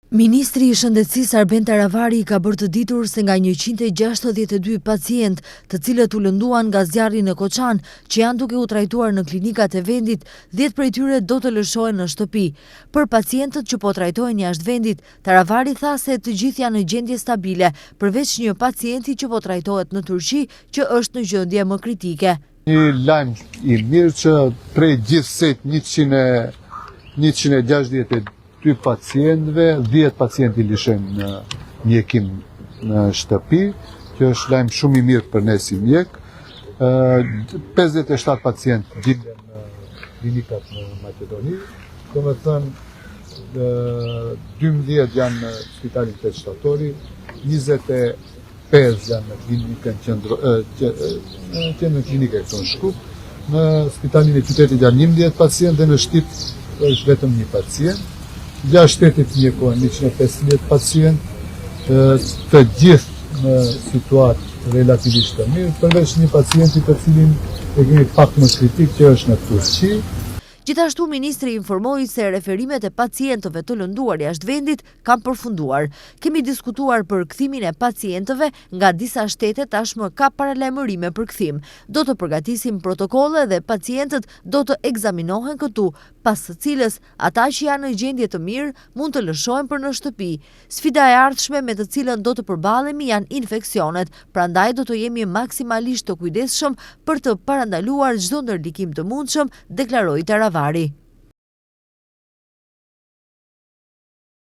Ministri i Shëndetësisë Arben Taravari ka bërë të ditur se nga 162 pacient, të cilët u lënduan nga zjarri në Koçan, që janë duke u trajtuar në klinikat e vendit, 10 prej tyre do të lëshohen në shtëpi. Për pacientët që po trajtohen jashtë vendit, Taravari tha se të gjithë janë në gjendje stabile, përveç një pacienti që po trajtohet në Turqi, që është në gjendje më kritike. Një lajm i mirë që prej gjithsej 162 pacientëve, 10 pacienti lishen në mjekim në shtëpi, që është lajm shumë i mirë për ne si mjek. 57 pacientë gjenden në klinikat në Maqedoni, domethënë 12 janë në spitalin Shtatori, 25 janë në klinikën klinikë këtu në Shkup, në spitalin e qytetit janë 11 pacientë, në Shtyp është vetëm një pacient. 6 shtetit mjekojnë 150 pacient, të gjithë në situatë relativisht të mirë, përveç një pacienti të cilin e kemi pak më kritik që është në Turqi. Gjithashtu, ministri informoi se referimet e pacientëve të lënduar jashtë vendit kanë përfunduar. Kemi diskutuar për kthimin e pacientëve nga disa shtete, tashmë ka paralajmërime për kthim. Do të përgatisim protokolle dhe pacientët do të ekzaminohen këtu, pas së cilës ata që janë në gjendje të mirë mund të lëshohen për në shtëpi. Sfida e ardhshme me të cilën do të përballemi janë infeksionet, prandaj do të jemi maksimalisht të kujdesshëm për të parandaluar çdo ndërlikim të mundshëm, deklaroi Taravari.